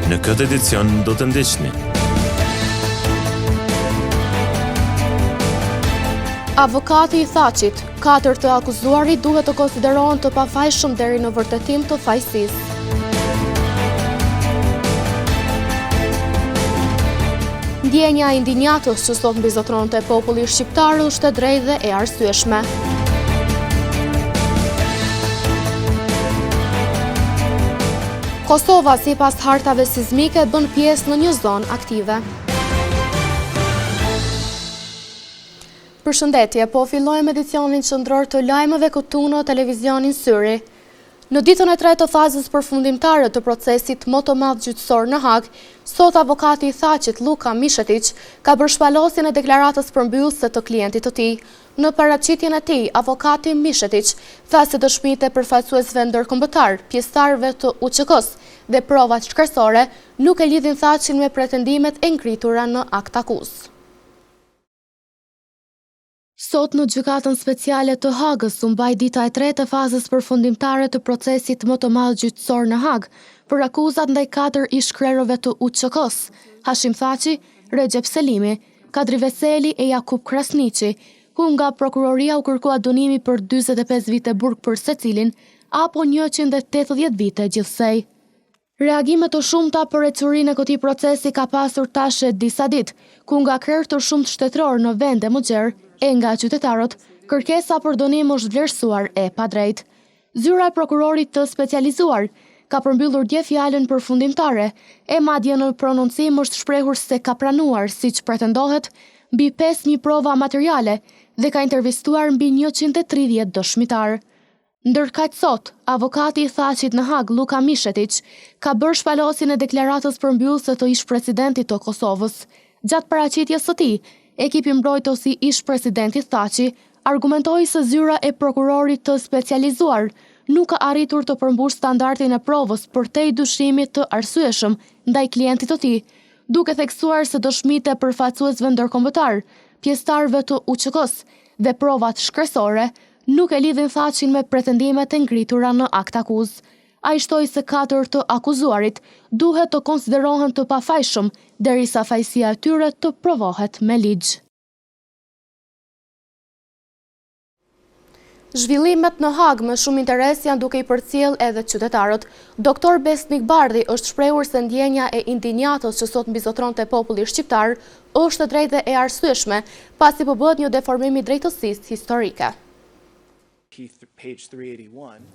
Në këtë edicion do të ndiqni. Avokati i Thaqit, 4 të akuzuarit duhet të konsiderohen të pafajshëm deri në vërtetim të fajësisë. Ndjenja e indinjatës që sot mbizotronte populli shqiptar është e drejtë dhe e arsyeshme. Kosova sipas hartave sismike bën pjesë në një zonë aktive. Përshëndetje, po fillojmë edicionin qendror të lajmeve këtu në televizionin Syri. Në ditën e tretë të fazës përfundimtare të procesit më të madh gjyqësor në Hag, sot avokati i Thaqit Luka Mishetic ka bërë shpallosjen e deklaratës përmbyllëse të klientit të tij. Në paraqitjen e tij, avokati Mishetic tha se dëshmitë e përfaqësuesve ndërkombëtar, pjesëtarëve të UÇK-s dhe provat shkresore nuk e lidhin Thaqin me pretendimet e ngritura në akt akuzë. Sot në gjykatën speciale të Hagës u mbaj dita e tretë e fazës përfundimtare të procesit më të madh gjyqësor në Hag për akuzat ndaj 4 ish-krerëve të UÇK-s, Hashim Thaçi, Recep Selimi, Kadri Veseli e Jakub Krasniqi, ku nga prokuroria u kërkua dënimi për 45 vite burg për secilin apo 180 vite gjithsej. Reagime të shumta për ecurinë e këtij procesi ka pasur tash disa ditë, ku nga krerë të shumtë shtetror në vende më gjerë e nga qytetarët, kërkesa për dënim është vlerësuar e padrejtë. Zyra e prokurorit të specializuar ka përmbyllur dje fjalën përfundimtare e madje në prononcim është shprehur se ka pranuar, siç pretendohet, mbi 5.000 prova materiale dhe ka intervistuar mbi 130 dëshmitar. Ndërkaq sot, avokati i Thaqit në Hag, Luka Mishetic, ka bërë shpallosjen e deklaratës përmbyllëse të ish-presidentit të Kosovës. Gjatë paraqitjes së tij, ekipi mbrojtës i ish-presidentit Thaçi argumentoi se zyra e prokurorit të specializuar nuk ka arritur të përmbush standardin e provës përtej dyshimit të arsyeshëm ndaj klientit të tij, duke theksuar se dëshmitë e përfaqësuesve ndërkombëtar, pjesëtarëve të UÇK-s dhe provat shkresore nuk e lidhin Thaqin me pretendimet e ngritura në akt akuzë. Ai shtoi se 4 të akuzuarit duhet të konsiderohen të pafajshëm derisa fajësia e tyre të provohet me ligj. Zhvillimet në Hag me shumë interes janë duke i përcjell edhe qytetarët. Doktor Besnik Bardhi është shprehur se ndjenja e indinjatës që sot mbizotronte populli shqiptar është e drejtë dhe e arsyeshme, pasi po bëhet një deformim i drejtësisë historike.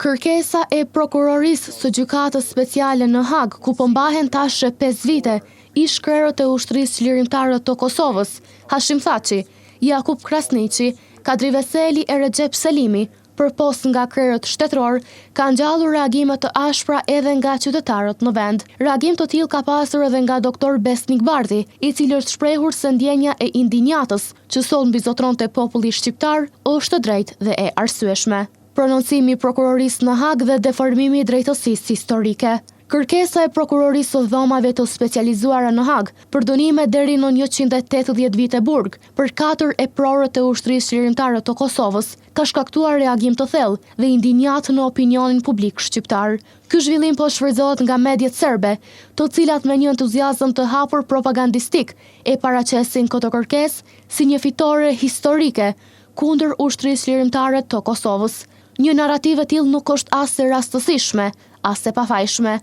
Kërkesa e prokurorisë së gjykatës speciale në Hag, ku po mbahen tash 5 vite, ish-krerët e ushtrisë çlirimtare të Kosovës, Hashim Thaçi, Jakub Krasniqi, Kadri Veseli e Recep Selimi, përpos nga krerët shtetëror, ka ngjallur reagime të ashpra edhe nga qytetarët në vend. Reagim të tillë ka pasur edhe nga doktor Besnik Bardhi, i cili është shprehur se ndjenja e indinjatës që sot mbizotronte populli shqiptar është e drejtë dhe e arsyeshme. Prononcimi i prokurorisë në Hag dhe deformimi i drejtësisë historike. Kërkesa e prokurorisë së dhomave të specializuara në Hag për dënime deri në 180 vite burg për 4 eprorët e ushtrisë çlirimtare të Kosovës ka shkaktuar reagim të thellë dhe indinjat në opinionin publik shqiptar. Ky zhvillim po shfrytëzohet nga mediat serbe, të cilat me një entuziazëm të hapur propagandistik e paraqesin këtë kërkesë si një fitore historike kundër ushtrisë çlirimtare të Kosovës. Një narrativ e tillë nuk është as e rastësishme, as e pafajshme.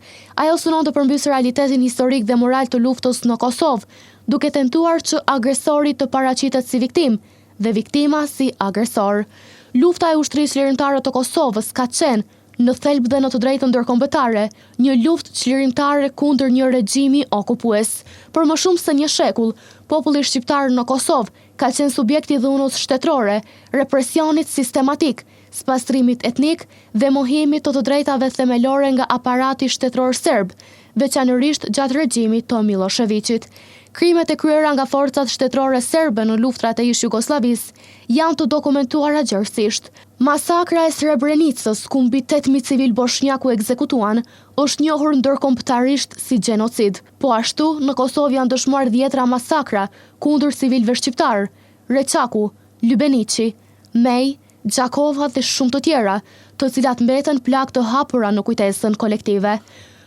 Ajo synon të përmbysë realitetin historik dhe moral të luftës në Kosovë, duke tentuar që agresori të paraqitet si viktim dhe viktima si agresor. Lufta e ushtrisë çlirimtare të Kosovës ka qenë në thelb dhe në të drejtën ndërkombëtare, një luftë çlirimtare kundër një regjimi okupues. Për më shumë se një shekull, populli shqiptar në Kosovë ka qenë subjekt i dhunës shtetërore, represionit sistematik, spastrimit etnik dhe mohimit të drejtave themelore nga aparati shtetëror serb, veçanërisht gjatë regjimit të Miloševićit. Krimet e kryera nga forcat shtetërore serbe në luftrat e ish Jugosllavisë janë të dokumentuara gjërësisht. Masakra e Srebrenicës, ku mbi 8.000 civil bosnjak u ekzekutuan, është njohur ndërkombëtarisht si gjenocid. Po ashtu, në Kosovë janë dëshmuar 10 masakra kundër civilëve shqiptar, Reçaku, Ljubeniqi, Mej, Gjakova dhe shumë të tjera, të cilat mbeten plak të hapura në kujtesën kolektive.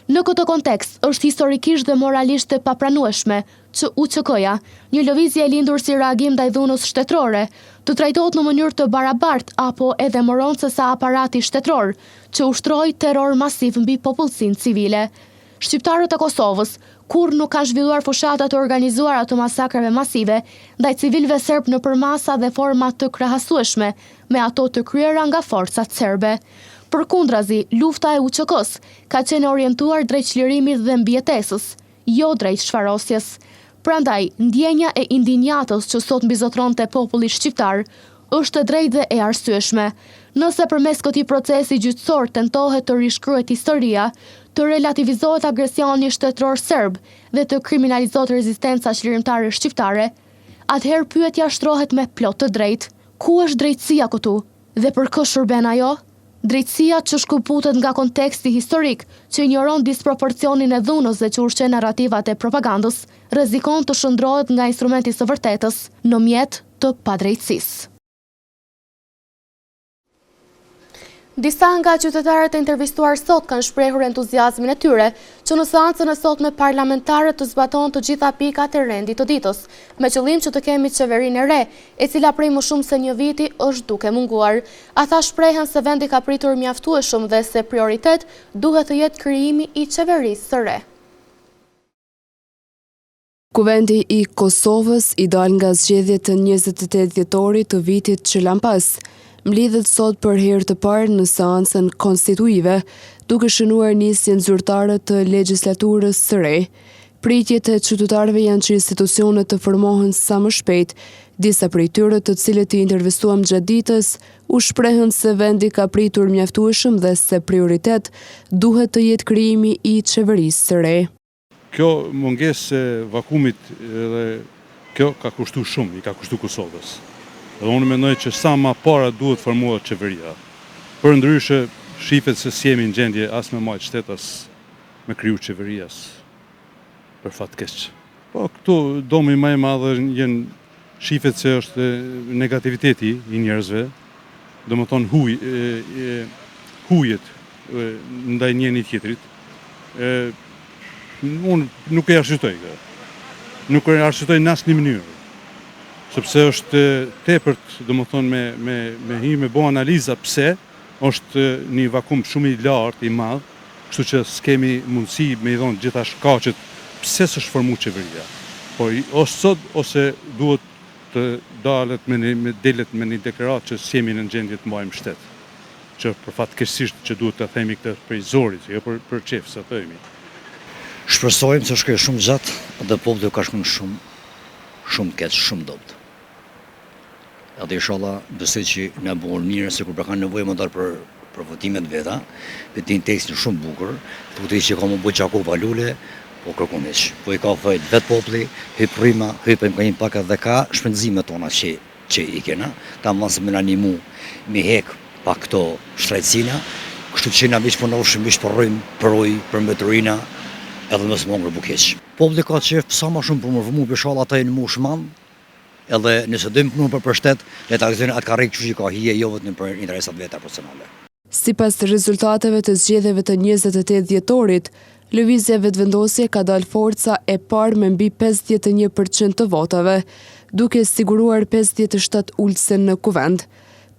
Në këtë kontekst, është historikisht dhe moralisht e papranueshme që UÇK-ja, një lëvizje e lindur si reagim ndaj dhunës shtetërore, të trajtohet në mënyrë të barabartë apo edhe më rëndë se sa aparati shtetëror, që ushtroi terror masiv mbi popullsinë civile. Shqiptarët e Kosovës kur nuk ka zhvilluar fushata të organizuara të masakrave masive ndaj civilëve serb në përmasa dhe forma të krahasueshme me ato të kryera nga forcat serbe. Përkundrazi, lufta e UÇK-s ka qenë orientuar drejt çlirimit dhe mbijetesës, jo drejt shfarosjes. Prandaj, ndjenja e indinjatës që sot mbizotronte populli shqiptar është e drejtë dhe e arsyeshme. Nëse përmes këtij procesi gjyqësor tentohet të rishkruhet historia, të relativizohet agresioni shtetëror serb dhe të kriminalizohet rezistenca çlirimtare shqiptare, atëherë pyetja shtrohet me plot të drejtë: ku është drejtësia këtu? Dhe për kë shërben ajo? Drejtësia që shkëputet nga konteksti historik, që injoron disproporcionin e dhunës dhe që ushqen narrativat e propagandës, rrezikon të shndrohet nga instrumenti së vërtetës në mjet të padrejtësisë. Disa nga qytetarët e intervistuar sot kanë shprehur entuziazmin e tyre që në seancën e sotme parlamentare të zbatohen të gjitha pikat e rendit të ditës, me qëllim që të kemi qeverinë e re, e cila prej më shumë se një viti është duke munguar. Ata shprehen se vendi ka pritur mjaftueshëm dhe se prioritet duhet të jetë krijimi i qeverisë së re. Kuvendi i Kosovës i dal nga zgjedhjet të 28 dhjetorit të vitit që lan pas, mlidhet sot për herë të parë në seancën konstituive, duke shënuar nisjen zyrtare të legjislaturës së re. Pritjet e qytetarëve janë që institucionet të formohen sa më shpejt. Disa prej tyre, të cilët i intervistuam gjatë ditës, u shprehen se vendi ka pritur mjaftueshëm dhe se prioritet duhet të jetë krijimi i qeverisë së re. Kjo mungesë e vakumit dhe kjo ka kushtuar shumë, i ka kushtuar Kosovës. Dhe unë mendoj që sa më para duhet formuar qeveria. Për ndryshe, shifet se si jemi në gjendje as me majtë shtet, as me kriju qeverias. Për fat keq. Po, këtu domi më i madh janë shifet se është negativiteti i njerëzve, do më thonë hujet ndaj njëri tjetrit. Unë nuk e arshyetoj këtë. Nuk e arshyetoj në asnjë mënyrë. Sepse është tepërt, do më thonë, me bo analiza pse është një vakum shumë i lartë, i madh, kështu që s'kemi mundësi me i dhonë gjitha shkaqet pse s'është formuar qeveria. Po ose sot ose duhet të dalet delet me një deklarat që s'jemi në gjendje të mbajmë shtet. Që për fatkeqësisht që duhet të themi këtë prej zorit, jo për qef, sa themi. Shpresojmë se shkoj shumë gjatë dhe populli ka shkuar shumë keq, shumë dobët. Edhe inshallah besoj që na bën mirë se kur kanë nevojë më për votimet veta, vetin tekstin shumë bukur, thotë që ka më bëj Gjakov Valule, po kërkon hiç. Po i ka thënë vet populli, hyp rryma, hypëm ka një pak edhe ka shpenzimet tona që i kena, ta mos më animu me hek pa këto shtrejtësina, kështu që na veç punoshim mish për rrym, për ujë, për mbeturina, edhe mos mongër bukeq. Populli ka qef sa më shumë për më vëmu inshallah ata në mush madh. Edhe nëse dojmë punu për shtet, le ta gëzojnë atë karrikë që ka hije jo vetëm për interesat veta personale. Sipas rezultateve të zgjedhjeve të 28 dhjetorit, lëvizja vetëvendosje ka dalë forca e parë me mbi 51% të votave, duke siguruar 57 ulëse në kuvend.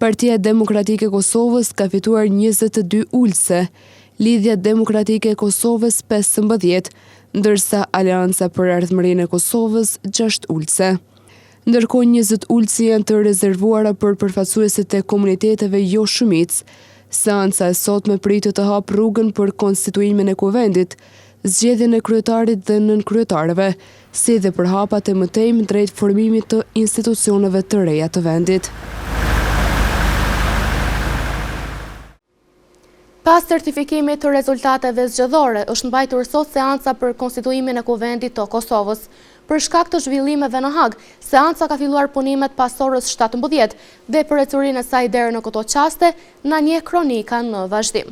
Partia Demokratike e Kosovës ka fituar 22 ulëse, Lidhja Demokratike e Kosovës 15, ndërsa Aleanca për Ardhmërinë e Kosovës 6 ulëse. Ndërkohë 20 ulësi janë të rezervuara për përfaqësuesit e komuniteteve jo shumicë. Seanca e sotme pritet të hap rrugën për konstituimin e kuvendit, zgjedhjen e kryetarit dhe nënkryetarëve, si dhe për hapat e mëtejmë drejt formimit të institucioneve të reja të vendit. Pas certifikimit të rezultateve zgjedhore, është mbajtur sot seanca për konstituimin e kuvendit të Kosovës. Për shkak të zhvillimeve në Hag, seanca ka filluar punimet pas orës 17 dhe për ecurinë e saj deri në këto çaste na njeh kronika në vazhdim.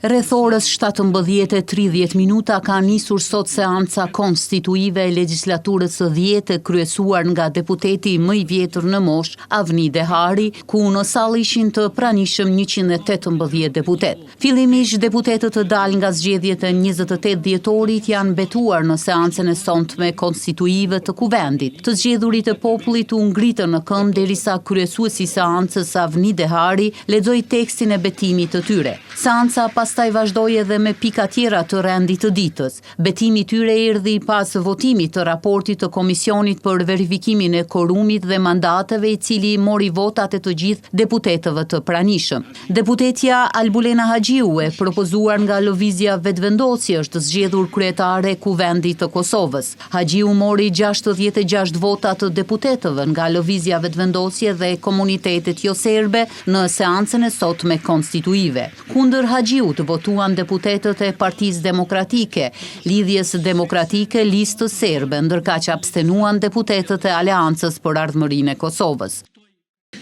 Rreth orës 17:30 ka nisur sot seanca konstituive e legjislaturës së 10 kryesuar nga deputeti më i vjetër në moshë, Avni Dehari, ku në sallë ishin të pranishëm 118 deputet. Fillimisht deputetët të dalë nga zgjedhjet e 28 dhjetorit janë betuar në seancën e sonte konstituive të kuvendit. Të zgjedhurit e popullit u ngritën në këmbë derisa kryesuesi i seancës Avni Dehari lexoi tekstin e betimit të tyre. Seanca pastaj vazhdoi edhe me pika tjera të rendit të ditës. Betimi i tyre erdhi pas votimit të raportit të Komisionit për verifikimin e korumit dhe mandateve, i cili mori votat e të gjithë deputetëve të pranishëm. Deputetja Albulena Haxhiu, e propozuar nga Lëvizja Vetëvendosje, është zgjedhur kryetare e Kuvendit të Kosovës. Haxhiu mori 66 vota të deputetëve nga Lëvizja Vetëvendosje dhe komunitetet jo serbe në seancën e sotme konstituive. Kundër Haxhiut votuan deputetët e Partisë Demokratike, Lidhjes Demokratike, Listës Serbe, ndërkaq abstenuan deputetët e Aleancës për Ardhmërinë e Kosovës.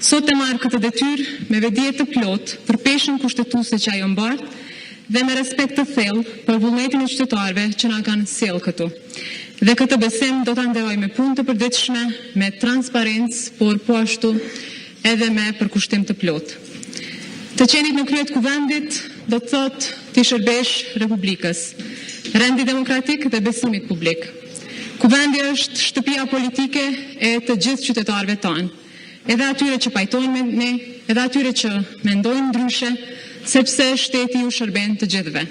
Sot e marrë këtë detyrë me vedije të plotë për peshën kushtetuese që ajo mbartë dhe me respekt të thellë për vullnetin e qytetarëve që na kanë sjellë këtu. Dhe këtë besim do ta nderoj me punë të përditshme, me transparencë, por po ashtu edhe me përkushtim të plotë. Të qenit në krye të kuvendit do të thotë të shërbesh Republikës, rendi demokratik dhe besimit publik. Kuvendi është shtëpia politike e të gjithë qytetarëve tanë, edhe atyre që pajtojnë me ne, edhe atyre që mendojnë ndryshe, sepse shteti ju shërben të gjithëve.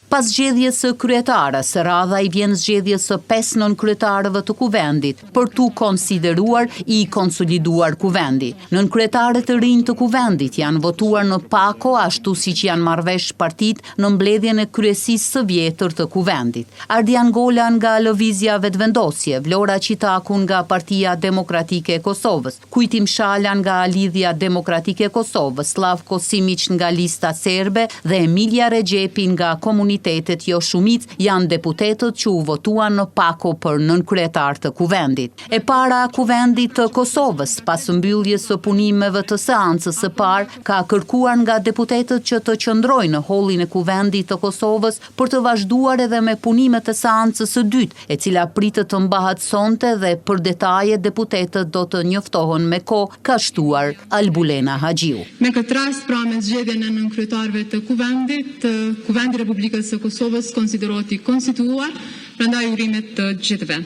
Pas zgjedhjes së kryetares, radha i vjen zgjedhjes së 5 nën-kryetarëve të kuvendit, për tu konsideruar i konsoliduar kuvendi. Nën-kryetarët të rinj të kuvendit janë votuar në pako, ashtu siç janë marrëvesh partitë në mbledhjen e kryesisë së vjetër të kuvendit. Ardian Gola nga Lëvizja Vetëvendosje, Vlora Qitaku nga Partia Demokratike e Kosovës, Kujtim Shala nga Lidhja Demokratike e Kosovës, Slavko Simić nga Lista Serbe dhe Emilia Rexhepi nga Komunitetet jo shumicë janë deputetët që u votuan në pako për nën-kryetar të kuvendit. E para Kuvendit të Kosovës, pas mbylljes së punimeve të seancës së parë, ka kërkuar nga deputetët që të qëndrojnë në hollin e Kuvendit të Kosovës për të vazhduar edhe me punimet e seancës së dytë, e cila pritet të mbahet sonte dhe për detaje deputetët do të njoftohen me kohë, ka shtuar Albulena Haxhiu. Me këtë rast, pra me zgjedhjen e nën-kryetarëve të kuvendit, Kuvendi Republikës së Kosovës konsiderohet i konstituuar, prandaj urimet të gjithëve.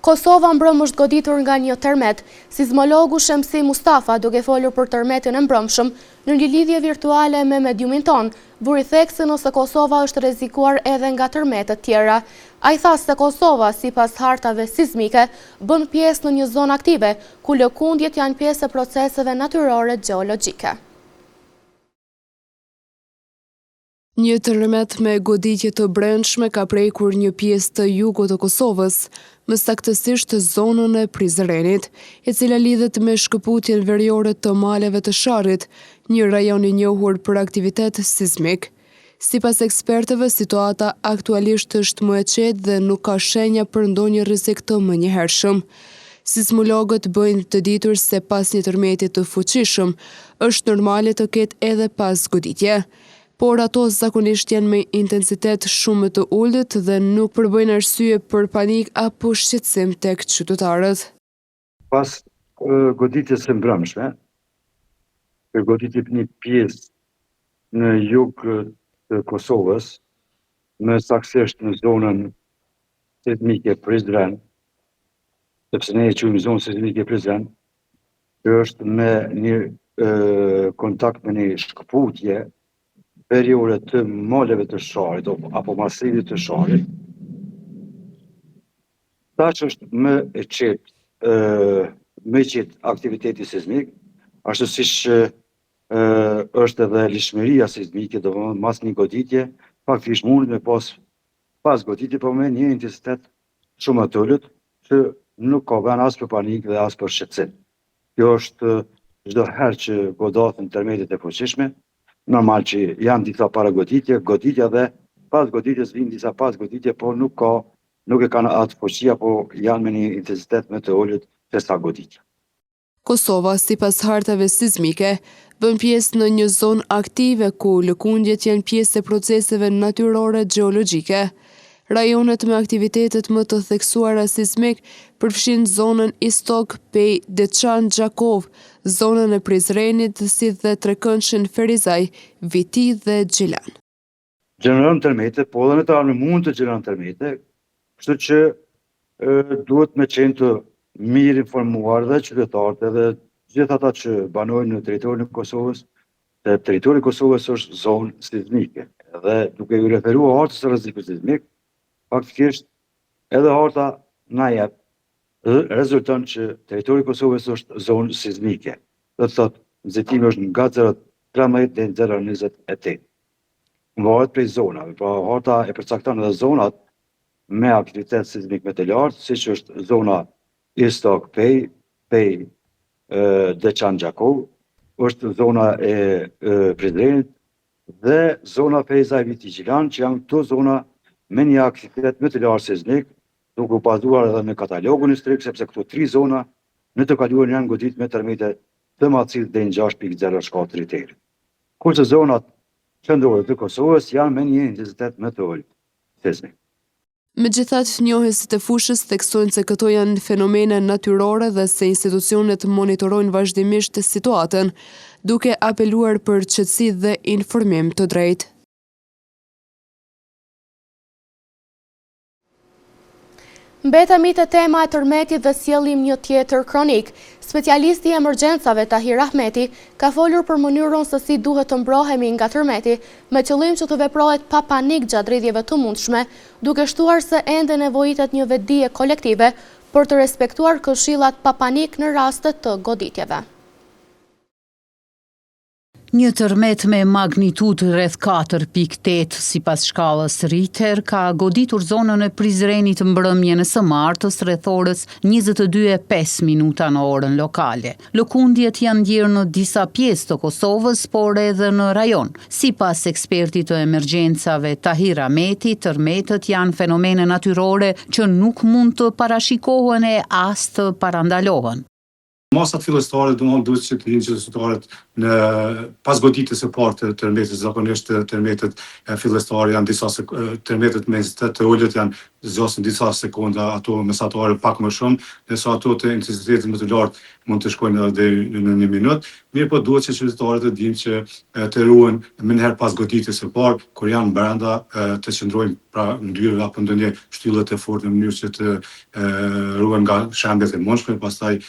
Kosova mbrëm është goditur nga një tërmet. Sismologu Shemsi Mustafa, duke folur për tërmetin e mbrëmshëm, në një lidhje virtuale me mediumin ton, vuri theksin ose Kosova është rrezikuar edhe nga tërmetet tjera. Ai tha se Kosova, sipas hartave sismike, bën pjesë në një zonë aktive, ku lëkundjet janë pjesë e proceseve natyrore gjeologjike. Një tërmet me goditje të brendshme ka prekur një pjesë të jugut të Kosovës, më saktësisht zonën e Prizrenit, e cila lidhet me shkëputjen veriore të maleve të Sharrit, një rajon i njohur për aktivitet sismik. Sipas ekspertëve, situata aktualisht është më e qetë dhe nuk ka shenja për ndonjë rrezik të menjëhershëm. Sismologët bëjnë të ditur se pas një tërmeti të fuqishëm, është normale të ketë edhe pas goditje, por ato zakonisht janë me intensitet shumë të ulët dhe nuk përbëjnë arsye për panik apo shqetësim tek qytetarët. Pas goditjes së mbrëmshme, goditi një pjesë në jug të Kosovës, më saktësisht në zonën sismike Prizren, sepse ne e quajmë zonë sismike Prizren, që është me një kontakt me një shkëputje periore të maleve të Sharrit apo masivit të Sharrit. Tash është më e qetë aktiviteti sismik, ashtu siç është edhe lishmëria sismike, domethënë mas një goditje, faktikisht mund me pas goditje, por me një intensitet shumë të ulët, që nuk ka vend as për panik dhe as për shqetësim. Kjo është çdo herë që godaten tërmetet e fuqishme, normal që janë disa para goditje, goditja dhe pas goditjes vijnë disa pas goditje, por nuk e kanë atë fuqi apo janë me një intensitet më të ulët se sa goditja. Kosova, sipas hartave sismike, bën pjesë në një zonë aktive ku lëkundjet janë pjesë e proceseve natyrore gjeologjike. Rajonet me aktivitetet më të theksuara sismik përfshin zonën Istok, Pej, Deçan, Gjakov, zonën e Prizrenit, si dhe Trekëndshin, Ferizaj, Viti dhe Gjilan. Gjeneron tërmete, po dhe në të armë mund të gjeneron tërmete, kështu që duhet me qenë të mirë informuar dhe qytetarët edhe gjithë ata që banojnë në teritorin e Kosovës, dhe territori i Kosovës është zonë sismike. Dhe duke ju referuar hartës së rrezikut sismik, faktikisht edhe harta na jep rezulton që territori i Kosovës është zonë sismike. Do të thotë nxitimi është nga 0.13 deri në 0.28. Varet prej zonave, pra harta e përcakton edhe zonat me aktivitet sismik më të lartë, siç është zona Istok, Pej, Deçan, Gjakov, është zona e Prizrenit dhe zona Ferizaj, Viti, Gjilan, që janë këto zona me një aktivitet më të lartë sismik, duke u bazuar edhe në katalogun historik, sepse këto 3 zona në të kaluar janë godit me tërmete të madhësisë deri në 6.04 Richter. Kurse zonat qendrore të Kosovës janë me një intensitet më të ulët sismik. Megjithatë, njohësit e fushës theksojnë se këto janë fenomene natyrore dhe se institucionet monitorojnë vazhdimisht situatën, duke apeluar për qetësi dhe informim të drejtë. Mbetemi te tema e tërmetit dhe sjellim një tjetër kronik. Specialisti i emergjencave Tahir Ahmeti ka folur për mënyrën se si duhet të mbrohemi nga tërmeti me qëllim që të veprohet pa panik gjatë rrjedhjeve të mundshme, duke shtuar se ende nevojitet një vetdije kolektive për të respektuar këshillat pa panik në rastet të goditjeve. Një tërmet me magnitudë rreth 4.8 sipas shkallës Richter ka goditur zonën e Prizrenit mbrëmjen e së martës rreth orës 22:05 në orën lokale. Lëkundjet janë ndjerë në disa pjesë të Kosovës, por edhe në rajon. Sipas ekspertit të emergjencave Tahir Ahmeti, tërmetët janë fenomene natyrore që nuk mund të parashikohen e as të parandalohen. Masat fillestare duhet që të vinë qytetarët në pas goditjes së parë të tërmetit. Zakonisht tërmetet fillestare janë tërmetet me intensitet të ulët janë zgjasin disa sekonda, ato mesatare pak më shumë, ndërsa ato të intensitetit më të lartë mund të shkojnë edhe deri në 1 minutë. Mirë po duhet që qytetarët të dinë që të ruhen më njëherë pas goditjes së parë, kur janë brenda, të qëndrojnë pra ndyrë apo ndonjë shtyllë të fortë në mënyrë që të ruhen nga shembjet e mundshme, pastaj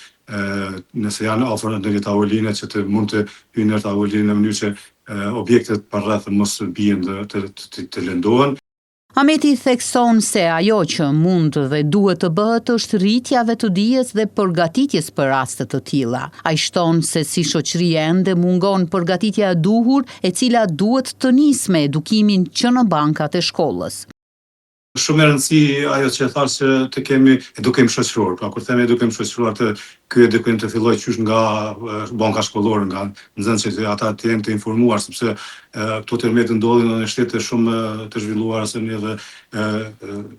nëse janë afër ndonjë tavoline që të mund të hyjnë në tavolinë në mënyrë që objektet përreth mos bien të lëndohen. Ahmeti thekson se ajo që mund dhe duhet të bëhet është rritja vetëdijes dhe përgatitjes për raste të tilla. Ai shton se si shoqëri ende mungon përgatitja e duhur, e cila duhet të nisë me edukimin që në bankat e shkollës. Shumë e rëndësi ajo që thash që të kemi edukim shoqëror. Pra kur themi edukim shoqëror, ky edukim të fillojë qysh nga banka shkollore, nga nxënësit që ata të jenë të informuar, sepse këto tërmete ndodhin në shtete shumë të zhvilluara se ne dhe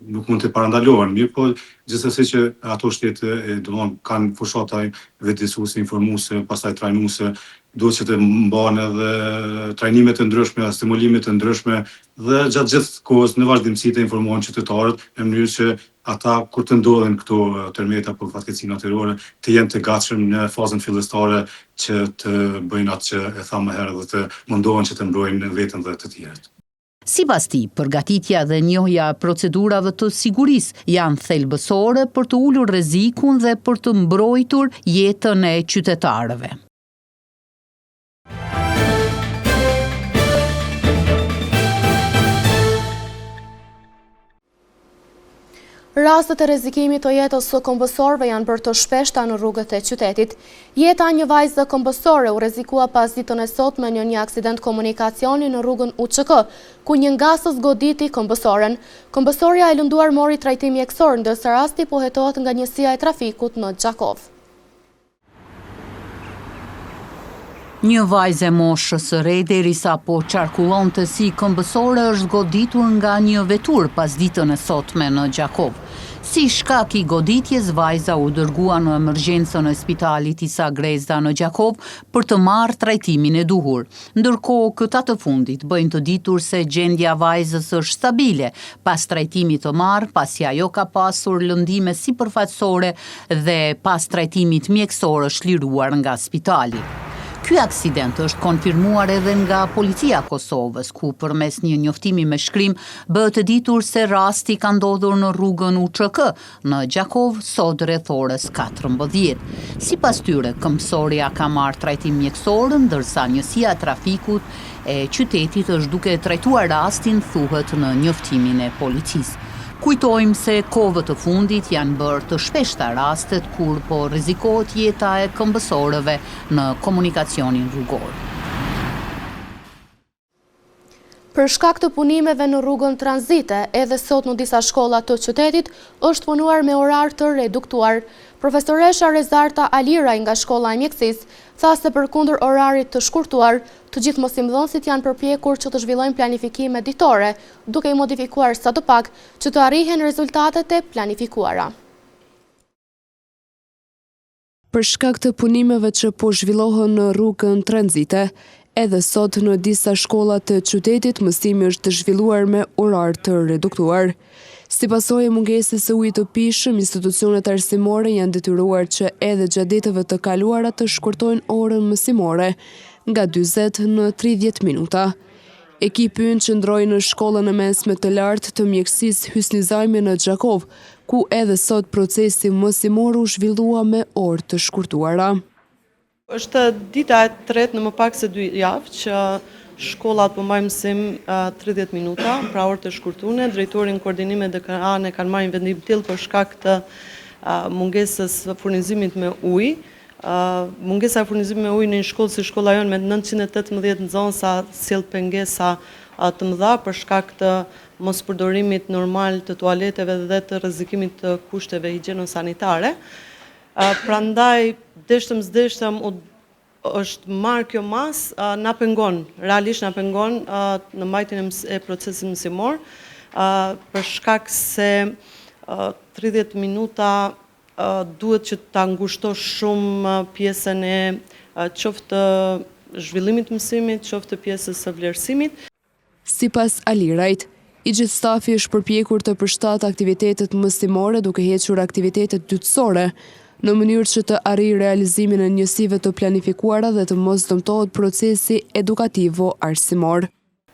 nuk mund të parandalohen. Mirë po gjithsesi që ato shtete kanë fushata vetëdijsuese, informuese, pastaj trajnuese, duhet që të mbahen edhe trajnime të ndryshme, stimulime të ndryshme dhe gjatë gjithë kohës në vazhdimsi të informohen qytetarët në mënyrë që ata kur të ndodhin këto tërmete apo fatkeqësi natyrore të jenë të gatshëm në fazën fillestare që të bëjnë atë që e thamë më herë dhe të mundohen që të mbrojnë veten dhe të tjerët. Sipas tij, përgatitja dhe njohja e procedurave të sigurisë janë thelbësore për të ulur rrezikun dhe për të mbrojtur jetën e qytetarëve. Rastet e rrezikimit të jetës së kombësorëve janë bërë të shpeshta në rrugët e qytetit. Jeta e një vajze kombësore u rrezikua pas ditën e sotme në një aksident komunikacioni në rrugën UÇK, ku një ngasës goditi kombësoren. Kombësorja e lënduar mori trajtim mjekësor, ndërsa rasti po hetohet nga njësia e trafikut në Gjakov. Një vajzë e moshës së re derisa po qarkullonte si këmbësore është goditur nga një vetur pas ditën e sotme në Gjakov. Si shkak i goditjes, vajza u dërgua në emergjencën e spitalit Isa Grezda në Gjakov për të marrë trajtimin e duhur. Ndërkohë, këta të fundit bëjnë të ditur se gjendja vajzës është stabile pas trajtimit të marrë, pasi ajo ka pasur lëndime sipërfaqësore dhe pas trajtimit mjekësor është liruar nga spitali. Ky aksident është konfirmuar edhe nga policia e Kosovës, ku përmes një njoftimi me shkrim bëhet e ditur se rasti ka ndodhur në rrugën UÇK në Gjakov sot rreth orës 14. Sipas tyre, këmbësorja ka marrë trajtim mjekësor, ndërsa njësia e trafikut e qytetit është duke trajtuar rastin, thuhet në njoftimin e policisë. Kujtojmë se kohëve të fundit janë bërë të shpeshta rastet kur po rrezikohet jeta e këmbësorëve në komunikacionin rrugor. Për shkak të punimeve në rrugën tranzite, edhe sot në disa shkolla të qytetit është punuar me orar të reduktuar. Profesoresha Rezarta Aliraj nga shkolla e mjekësisë tha se përkundër orarit të shkurtuar, të gjithë mosimdhënësit janë përpjekur që të zhvillojnë planifikime ditore, duke i modifikuar sadopak që të arrihen rezultatet e planifikuara. Për shkak të punimeve që po zhvillohen në rrugën tranzite, edhe sot në disa shkolla të qytetit mësimi është zhvilluar me orar të reduktuar. Si pasojë e mungesës së ujit të pishëm, institucionet arsimore janë detyruar që edhe gjatë ditëve të kaluara të shkurtojnë orën mësimore nga 40 në 30 minuta. Ekipi ynë qëndroi në shkollën e mesme të lartë të mjekësisë Hysni Zajmi në Gjakov, ku edhe sot procesi mësimor u zhvillua me orë të shkurtuara. Është dita e tretë në më pak se 2 javë që shkollat po mbajnë mësim 30 minuta, pra orë të shkurtuara. Drejtori në koordinime dekane kanë marrë një vendim tillë për shkak të mungesës furnizimit me ujë. Mungesa e furnizimit me ujë në një shkollë si shkolla jonë me 918 nxënësa sjell pengesa të mëdha për shkak të mos përdorimit normal të tualeteve dhe të rrezikimit të kushteve higjieno-sanitare. Prandaj deshtëm është marrë kjo mas, na pengon, realisht na pengon në mbajtjen e procesit mësimor, për shkak se 30 minuta duhet që ta ngushtosh shumë pjesën e qoftë zhvillimit të mësimit, qoftë pjesës së vlerësimit. Sipas Alirajt, i gjithë stafi është përpjekur të përshtatë aktivitetet mësimore duke hequr aktivitetet dytësore, në mënyrë që të arrijë realizimin e njësive të planifikuara dhe të mos dëmtohet procesi edukativo-arsimor.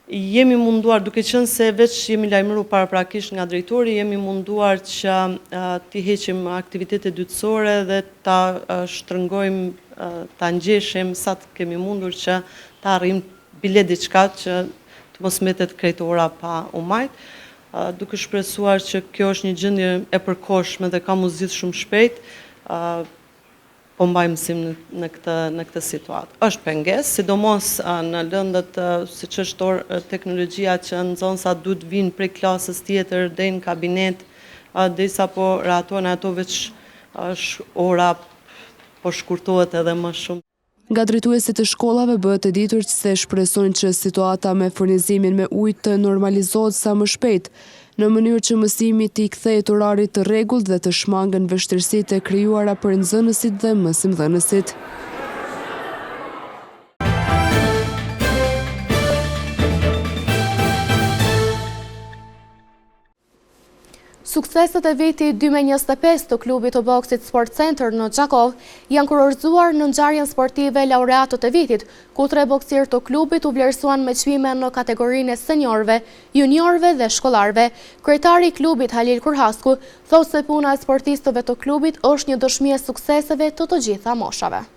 Jemi munduar, duke qenë se veç jemi lajmëruar paraprakisht nga drejtori, jemi munduar që t'i heqim aktivitetet dytësore dhe ta shtrëngojmë, ta ngjeshim sa të kemi mundur që ta arrijmë bile diçka që të mos mbetet krejt ora pa u majt, duke shpresuar që kjo është një gjendje e përkohshme dhe ka mu zgjidh shumë shpejt. Po mbajmë mësim në këtë situatë. Është pengesë, sidomos në lëndët siç është teknologjia që nxënësat duhet vinë prej klasës tjetër deri në kabinet, derisa po rahatohen ato veç ora po shkurtohet edhe më shumë. Nga drejtuesit të shkollave bëhet e ditur se shpresojnë që situata me furnizimin me ujë të normalizohet sa më shpejt, në mënyrë që mësimi t'i kthehet orarit të rregullt dhe të shmangen vështirësitë e krijuara për nxënësit dhe mësimdhënësit. Sukseset e vitit 2025 të klubit të boksit Sport Center në Gjakov janë kurorzuar në ngjarjen sportive laureatët e vitit, ku 3 boksierë të klubit u vlerësuan me çmime në kategorinë e seniorëve, juniorëve dhe shkollarëve. Kryetari i klubit Halil Kurhasku thotë se puna e sportistëve të klubit është një dëshmi e sukseseve të gjitha moshave.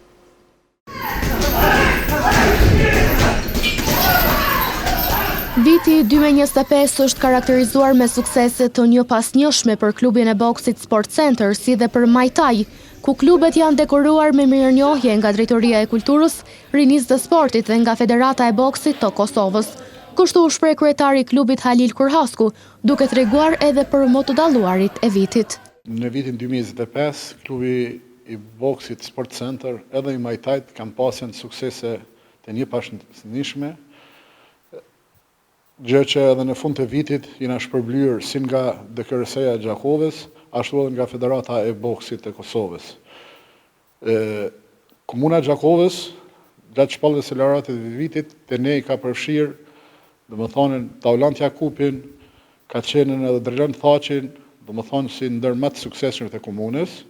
Viti 2025 është karakterizuar me suksese të njëpasnjëshme për klubin e boksit Sport Center, si dhe për Muay Thai, ku klubet janë dekoruar me mirënjohje nga Drejtoria e Kulturës, Rinisë dhe Sportit dhe nga Federata e Boksit të Kosovës. Kështu u shpreh kryetari i klubit Halil Kurhasku, duke treguar edhe për më të dalluarit e vitit. Në vitin 2025, klubi i boksit Sport Center edhe i Muay Thait kanë pasur suksese të një pashëndetshme, gjë që edhe në fund të vitit jena shpërblyer si nga DKRS-ja e Gjakovës, ashtu edhe nga Federata e Boksit e Kosovës. Komuna e Gjakovës, gjatë shpalljes së laratit të vitit, te ne i ka përfshirë, domethënë Taulant Jakupin, ka qenë edhe Drejlan Thaqin, domethënë si ndër më të suksesshëm të komunës.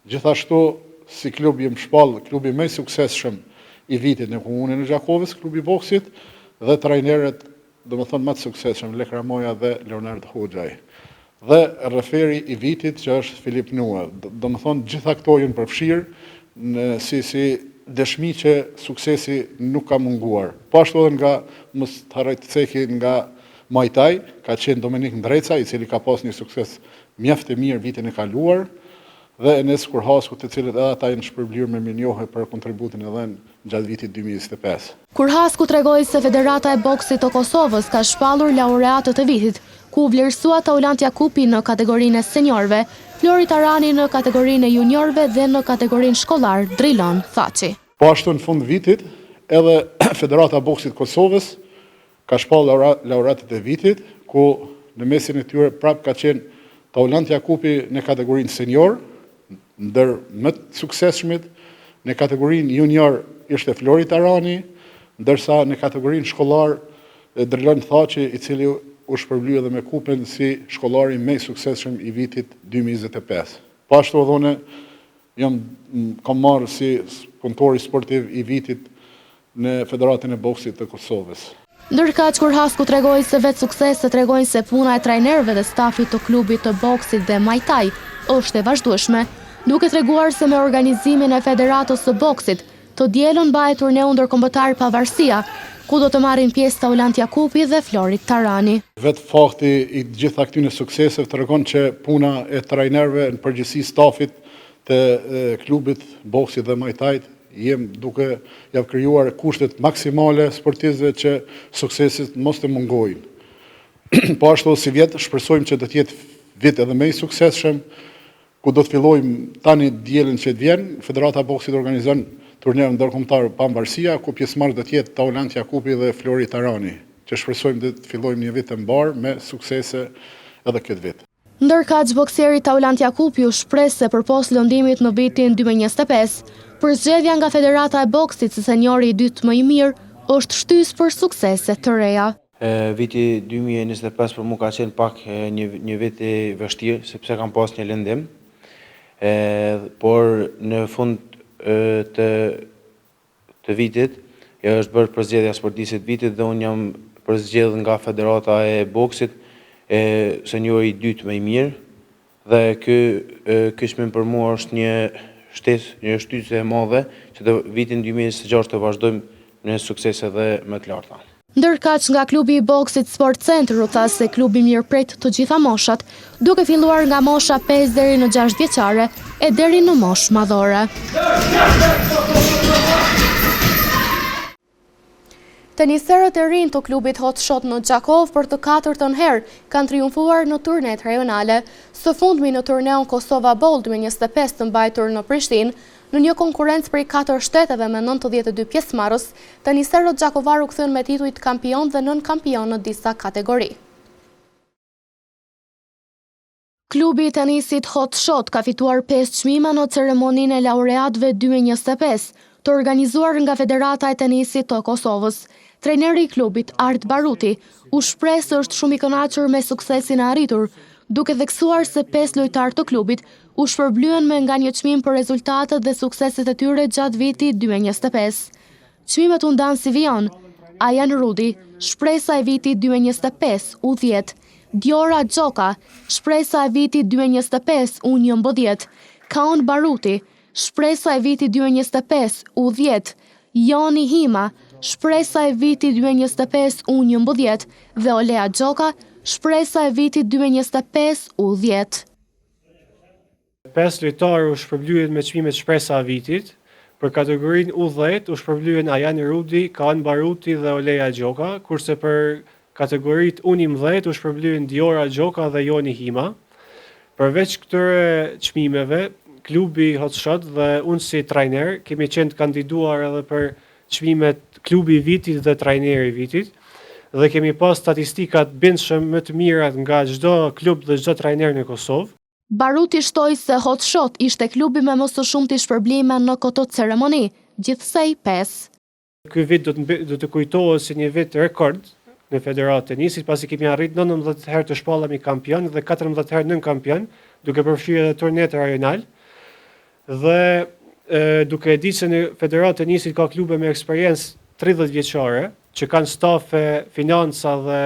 Gjithashtu, si klub jem shpall, klubi më i suksesshëm i vitit në komunën e Gjakovës, klubi i Boksit, dhe trajnerët, domethënë më të suksesshëm Lek Ramoja dhe Leonard Hoxhaj. Dhe referi i vitit që është Filip Nua. Domethënë gjitha këto janë përfshirë në si dëshmi që suksesi nuk ka munguar. Po ashtu edhe nga mos të harroj të ceki nga Majtaj, ka qenë Dominik Ndreca, i cili ka pas një sukses mjaft të mirë vitin e kaluar, dhe Enes Kurhasku, të cilët edhe ata janë shpërblyer me minjohe për kontributin e dhënë gjatë vitit 2025. Kurhasku tregoi se Federata e Boksit të Kosovës ka shpallur laureatët e vitit, ku vlerësua Taulant Jakupi në kategorinë e seniorëve, Flori Tarani në kategorinë e juniorëve dhe në kategorinë shkollar Drejlan Thaqi. Po ashtu në fund vitit, edhe Federata e Boksit Kosovës ka shpallur laureatët e vitit, ku në mesin e tyre prap ka qenë Taulant Jakupi në kategorinë senior, ndër më të suksesshmit, në kategorinë junior ishte Flori Tarani, ndërsa në kategorinë shkollar Drejlan Thaqi, i cili u shpërblye edhe me kupën si shkollari më i suksesshëm i vitit 2025. Po ashtu edhe kam marrë si punëtori sportiv i vitit në Federatën e Boksit të Kosovës. Ndërkaq Kurhasku tregoi se vetë sukseset tregojnë se puna e trajnerëve dhe stafit të klubit të boksit dhe Majtaj është e vazhdueshme, duke treguar se me organizimin e Federatës së Boksit, të dielën bëhet turneu ndërkombëtar Pavarësia, ku do të marrin pjesë Taulant Jakupi dhe Flori Tarani. Vetë fakti i gjitha këtyre sukseseve tregon që puna e trajnerëve në përgjithësi stafit të klubit Boksit dhe Majtajt jem duke ja krijuar kushtet maksimale sportistëve që suksesit mos të mungojnë. Po ashtu si vjet shpresojmë që do të jetë vit edhe më i suksesshëm, ku do të fillojmë tani dielën që vjen, Federata e Boksit organizon turneun ndërkombëtar Pavarësia, ku pjesëmarrës do të jetë Taulant Jakupi dhe Flori Tarani, që shpresojmë të fillojmë një vit të mbar me suksese edhe këtë vit. Ndërkaq bokseri Taulant Jakupi u shpreh se përpos lëndimit në vitin 2025, përzgjedhja nga Federata e Boksit si seniori i dytë më i mirë është shtys për suksese të reja. Viti 2025 për mu ka qenë pak një vit i vështirë, sepse kam pas një lëndim, por në fund të vitit, është bërë përzgjedhja sportistit vitit dhe unë jam përzgjedhur nga Federata e Boksit, seniori i dytë më i mirë, dhe ky çmim për mua është një shtysë e madhe që të vitin 2026 të vazhdojmë në suksese dhe më të larta. Ndërkaq nga klubi i boksit Sport Center u tha se klubi mirëpret të gjitha moshat, duke filluar nga mosha 5 deri në 6 vjeçare e deri në moshë madhore. Teniserët e rinj të klubit Hot Shot në Gjakov për të 4ën herë kanë triumfuar në turnet rajonale, së fundmi në turneun Kosova Bowl 2025 të mbajtur në Prishtinë. Në një konkurrencë prej 4 shteteve me 92 pjesëmarrës, teniserët gjakovar u kthyen me titujt kampion dhe nën kampion në disa kategori. Klubi i tenisit Hot Shot ka fituar 5 çmime në ceremoninë e laureatëve 2025, të organizuar nga Federata e Tenisit të Kosovës. Trajneri i klubit, Art Baruti, u shpreh se është shumë i kënaqur me suksesin e arritur, duke theksuar se 5 lojtarë të klubit u shpërblyen me nga një çmim për rezultatet dhe sukseset e tyre gjatë vitit 2025. Çmimet u ndan si vijon: Ajan Rudi, shpresa e vitit 2025, U10, Diora Gjoka, shpresa e vitit 2025, U11, Kaon Baruti, shpresa e vitit 2025, U10, Joni Hima, shpresa e vitit 2025, U11 dhe Olea Gjoka, shpresa e vitit 2025, U10. 5 lojtarë u shpërblyen me çmimet shpresa e vitit. Për kategorinë U10 u shpërblyen Ajan Rudi, Kaan Baruti dhe Olea Gjoka, kurse për kategoritë U11 u shpërblyen Diora Gjoka dhe Joni Hima. Përveç këtyre çmimeve, klubi Hot Shot dhe unë si trajner kemi qenë të kandiduar edhe për çmimet klubi i vitit dhe trajneri i vitit, dhe kemi pas statistikat bindshëm më të mirat nga çdo klub dhe çdo trajner në Kosovë. Baruti shtoi se Hot Shot ishte klubi me më së shumti shpërblime në këtë ceremoni, gjithsej 5. Ky vit do të kujtohet si një vit rekord në federatë tenisit, pasi kemi arrit 19 herë të shpallemi kampion dhe 14 herë nën kampion, duke përfshirë edhe turnet rajonal. Dhe duke e ditë se në federatë tenisit ka klube me eksperiencë 30 vjeçare, që kanë stafe, financa dhe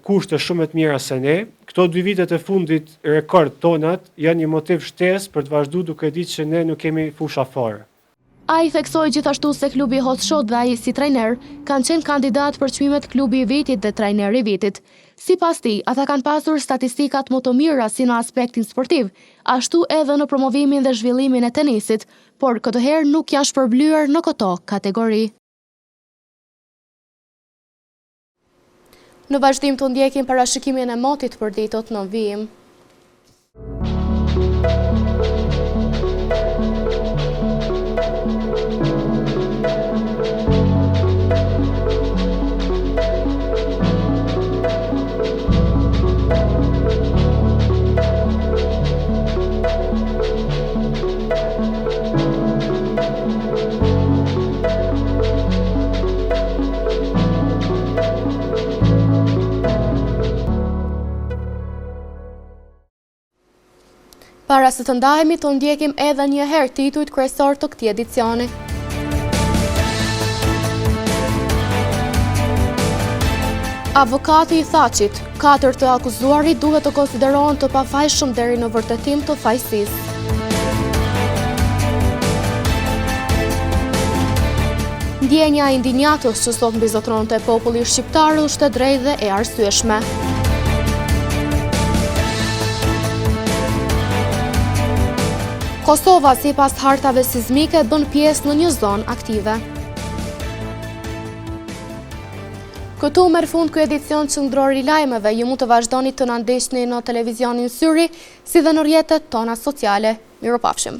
kushte shumë të mira se ne. Këto 2 vitet e fundit rekord tonat janë një motiv shtesë për të vazhduar, duke ditë që ne nuk kemi fusha fare. Ai theksoi gjithashtu se klubi Hot Shot dhe ai si trajner kanë qenë kandidat për çmimet klubi i vitit dhe trajneri i vitit. Sipas tij, ata kanë pasur statistikat më të mira si në aspektin sportiv, ashtu edhe në promovimin dhe zhvillimin e tenisit, por këtë herë nuk janë shpërblyer në këto kategori. Në vazhdim të ndjekim parashikimin e motit për ditët në vijim. Para se të ndahemi të ndjekim edhe një herë titujt kryesor të këtij edicioni. Avokati i Thaçit, 4 të akuzuarit duhet të konsiderohen të pafajshëm deri në vërtetim të fajësisë. Ndjenja e indinjatës që sot mbizotronte populli shqiptar është e drejtë dhe e arsyeshme. Kosova, sipas hartave sismike, bën pjesë në një zonë aktive. Këtu merr fund ky edicion qendror i lajmeve. Ju mund të vazhdoni të na ndjeni në televizionin Syri, si dhe në rrjetet tona sociale. Mirupafshim.